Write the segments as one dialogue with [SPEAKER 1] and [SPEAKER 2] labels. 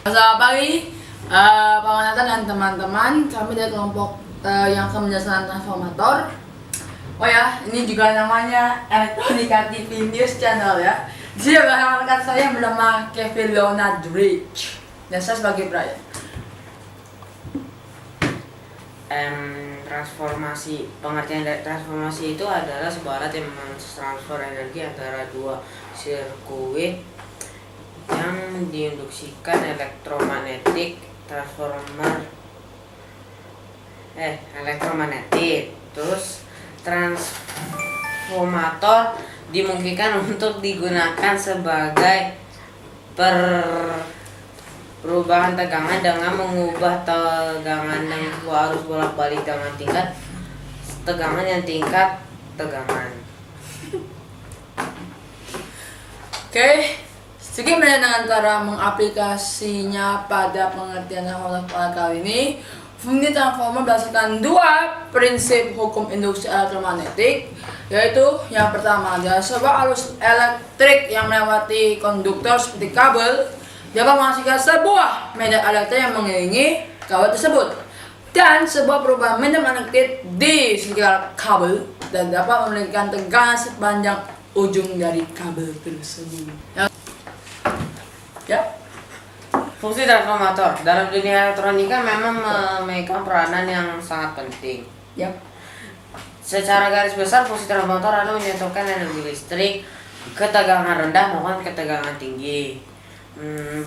[SPEAKER 1] Selamat pagi, Pak Manatan dan teman-teman. Kami dari kelompok yang akan menjelaskan transformator. Oh ya, ini juga namanya Elektronika TV News Channel ya. Di sini ada rekan saya yang bernama Kevin Leonard Rich. Dan saya sebagai Brian.
[SPEAKER 2] Pengertian dari transformasi itu adalah sebuah alat yang mentransfer energi antara dua sirkuit yang diinduksikan elektromagnetik. Terus transformator dimungkinkan untuk digunakan sebagai perubahan tegangan dengan mengubah tegangan yang harus bolak-balik dengan tingkat tegangan.
[SPEAKER 1] Oke, sedikit dengan cara mengaplikasinya pada pengertian transformator kali ini. Fungsi transformer berdasarkan dua prinsip hukum induksi elektromagnetik, yaitu yang pertama adalah sebuah arus elektrik yang melewati konduktor seperti kabel dapat menghasilkan sebuah medan elektrik yang mengelilingi kabel tersebut, dan sebuah perubahan medan magnetik di sekitar kabel dan dapat memberikan tegangan sepanjang ujung dari kabel tersebut. Ya.
[SPEAKER 2] Fungsi transformator dalam dunia elektronika memang memegang peranan yang sangat penting.
[SPEAKER 1] Ya.
[SPEAKER 2] Secara garis besar, fungsi transformator adalah menyatukan energi listrik ke tegangan rendah maupun ke tegangan tinggi.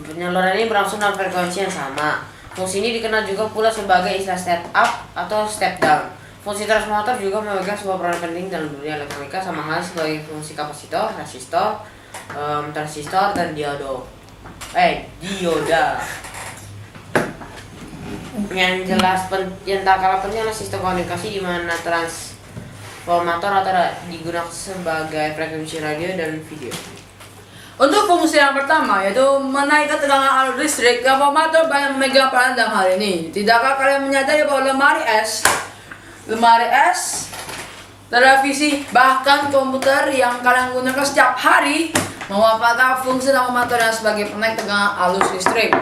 [SPEAKER 2] Penyaluran ini berlangsung dalam frekuensi yang sama. Fungsi ini dikenal juga pula sebagai istilah step up atau step down. Fungsi transformator juga memegang sebuah peran penting dalam dunia elektronika, sama halnya sebagai fungsi kapasitor, resistor, transistor, dan dioda. Yang tak kalah penting adalah sistem komunikasi di mana transformator atau digunakan sebagai frekuensi radio dan video.
[SPEAKER 1] Untuk fungsi yang pertama, yaitu menaikkan tegangan arus listrik, transformator banyak memegang peran dalam hal ini. Tidakkah kalian menyadari bahwa lemari es, televisi, bahkan komputer yang kalian gunakan setiap hari memanfaatkan fungsi transformator yang sebagai penaik tegangan arus listrik.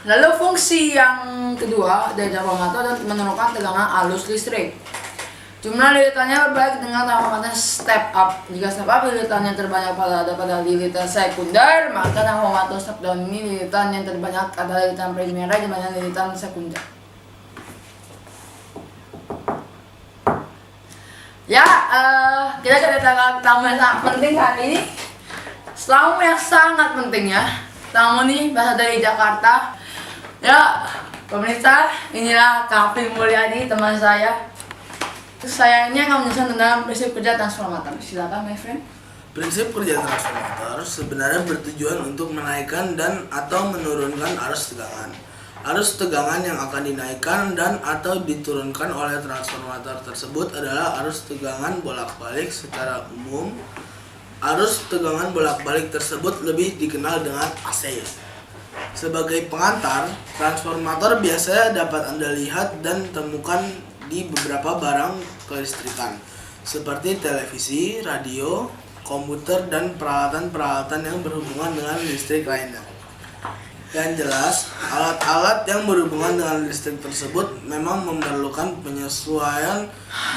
[SPEAKER 1] Lalu fungsi yang kedua dari transformator adalah menurunkan tegangan arus listrik. Jumlah lilitannya berbalik dengan transformator step up. Jika step up lilitannya terbanyak pada lilitan sekunder, maka transformator step down ini lilitan yang terbanyak adalah lilitan primer dibanding lilitan sekunder. Ya, kita kedatangan tamu yang sangat penting hari ini. Tamu yang sangat penting ya. Tamu ini berasal dari Jakarta. Ya, pemirsa, inilah Kavin Mulyadi, teman saya. Terus saya ini akan menjelaskan tentang prinsip kerja transformator. Silakan, my friend.
[SPEAKER 3] Prinsip kerja transformator sebenarnya bertujuan untuk menaikkan dan atau menurunkan arus tegangan. Arus tegangan yang akan dinaikkan dan atau diturunkan oleh transformator tersebut adalah arus tegangan bolak-balik. Secara umum, arus tegangan bolak-balik tersebut lebih dikenal dengan AC. Sebagai pengantar, transformator biasanya dapat Anda lihat dan temukan di beberapa barang kelistrikan seperti televisi, radio, komputer, dan peralatan-peralatan yang berhubungan dengan listrik lainnya. Yang jelas, alat-alat yang berhubungan dengan listrik tersebut memang memerlukan penyesuaian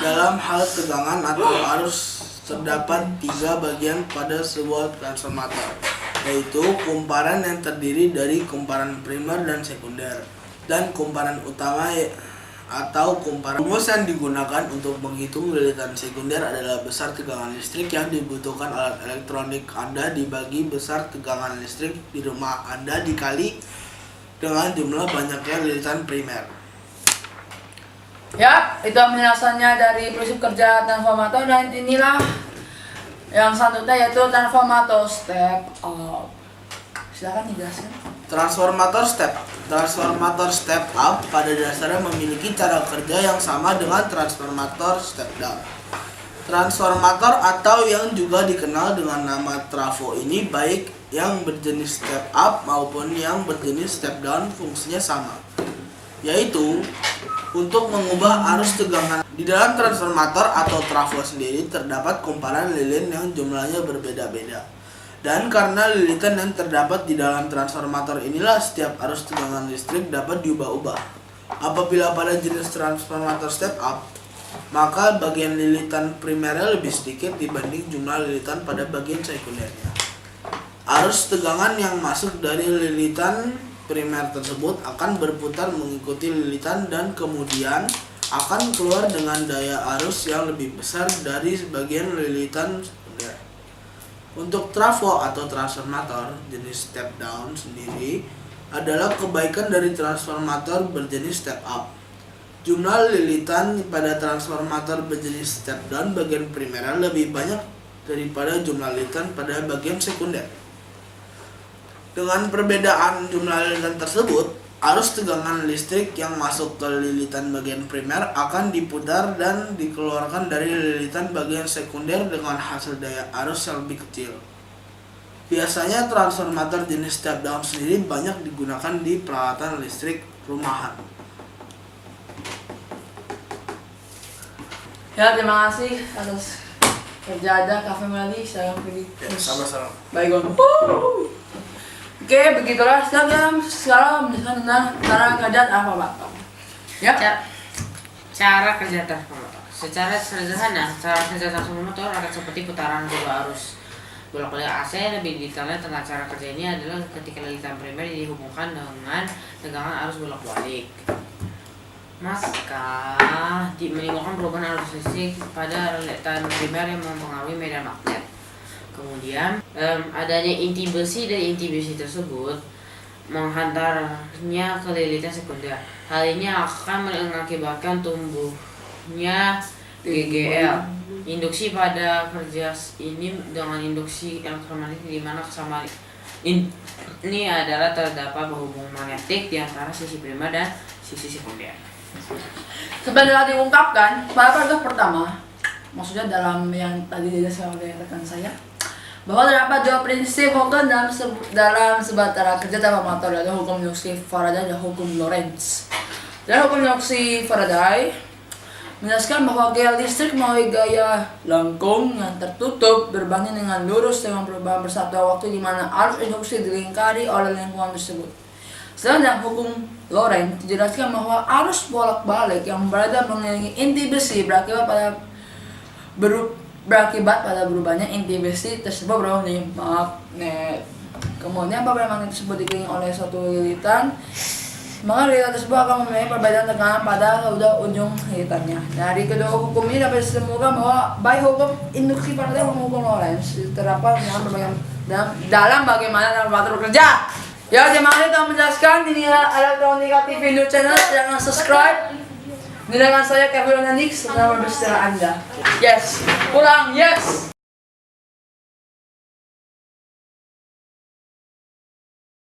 [SPEAKER 3] dalam hal tegangan atau arus. Terdapat 3 bagian pada sebuah transformator, yaitu kumparan yang terdiri dari kumparan primer dan sekunder, dan kumparan utama atau kumparan. Rumus yang digunakan untuk menghitung lilitan sekunder adalah besar tegangan listrik yang dibutuhkan alat elektronik Anda dibagi besar tegangan listrik di rumah Anda dikali dengan jumlah banyaknya lilitan primer.
[SPEAKER 1] Ya, itu penjelasannya dari prinsip kerja transformator, dan inilah yang selanjutnya yaitu transformator step up. Silakan dijelaskan.
[SPEAKER 3] Transformator step up pada dasarnya memiliki cara kerja yang sama dengan transformator step down. Transformator atau yang juga dikenal dengan nama trafo ini, baik yang berjenis step up maupun yang berjenis step down, fungsinya sama, yaitu untuk mengubah arus tegangan. Di dalam transformator atau trafo sendiri terdapat kumparan lilin yang jumlahnya berbeda-beda. Dan karena lilitan yang terdapat di dalam transformator inilah setiap arus tegangan listrik dapat diubah-ubah. Apabila pada jenis transformator step up, maka bagian lilitan primernya lebih sedikit dibanding jumlah lilitan pada bagian sekundernya. Arus tegangan yang masuk dari lilitan primer tersebut akan berputar mengikuti lilitan dan kemudian akan keluar dengan daya arus yang lebih besar dari bagian lilitan sekunder. Untuk trafo atau transformator jenis step down sendiri adalah kebaikan dari transformator berjenis step up. Jumlah lilitan pada transformator berjenis step down bagian primer lebih banyak daripada jumlah lilitan pada bagian sekunder. Dengan perbedaan jumlah lilitan tersebut, arus tegangan listrik yang masuk ke lilitan bagian primer akan diputar dan dikeluarkan dari lilitan bagian sekunder dengan hasil daya arus yang lebih kecil. Biasanya transformator jenis step down sendiri banyak digunakan di peralatan listrik rumahan.
[SPEAKER 1] Ya, terima kasih atas kerja Anda, Kak Family. Saya pilih.
[SPEAKER 3] Sama-sama.
[SPEAKER 1] Baygon. Oke, begitulah sekarang menjelaskan tentang cara kerja apa, Pak? Ya.
[SPEAKER 2] Cara kerja transformator. Secara sederhana, cara kerja transformator akan seperti putaran bola arus bolak-balik AC. Lebih detailnya tentang cara kerja ini adalah ketika lilitan primer dihubungkan dengan tegangan arus bolak-balik, maka menimbulkan perubahan arus listrik pada lilitan primer yang mempengaruhi medan magnet. Kemudian adanya inti besi dan inti besi tersebut menghantarnya ke lilitan sekunder. Hal ini akan mengakibatkan tumbuhnya GGL. Induksi pada kerja ini dengan induksi elektromagnetik di mana kesamaan ini adalah terdapat hubungan magnetik di antara sisi primer dan sisi sekunder.
[SPEAKER 1] Sebenarnya diungkapkan pada paragraf pertama, maksudnya dalam yang tadi dijelaskan oleh rekan saya, bahwa terdapat dua prinsip hukum dalam sebatara kerja transformator, yaitu hukum induksi Faraday dan hukum Lorentz. Dan hukum induksi Faraday menjelaskan bahwa gaya listrik melalui gaya lengkung yang tertutup berbanding dengan lurus dengan perubahan bersatu waktu di mana arus induksi dilingkari oleh lingkungan tersebut. Sedangkan hukum Lorentz dijelaskan bahwa arus bolak-balik yang berada mengelilingi inti besi berakibat pada berubahnya inti besi tersebut berubah menjadi magnet. Kemudian apabila magnet tersebut dikelilingi oleh suatu lilitan, maka lilitan tersebut akan mempunyai perbedaan tekanan pada ujung lilitannya. Dari kedua hukum ini dapat ditemukan bahwa baik hukum induksi Faraday maupun hukum Lorentz diterapkan dalam bagaimana transformator bekerja. Ya, terima kasih telah menjelaskan. Ini Elektronika TV New Channel. Jangan subscribe. Dengan saya Kevin Nanix, selamat bersedia Anda. Yes, pulang, yes.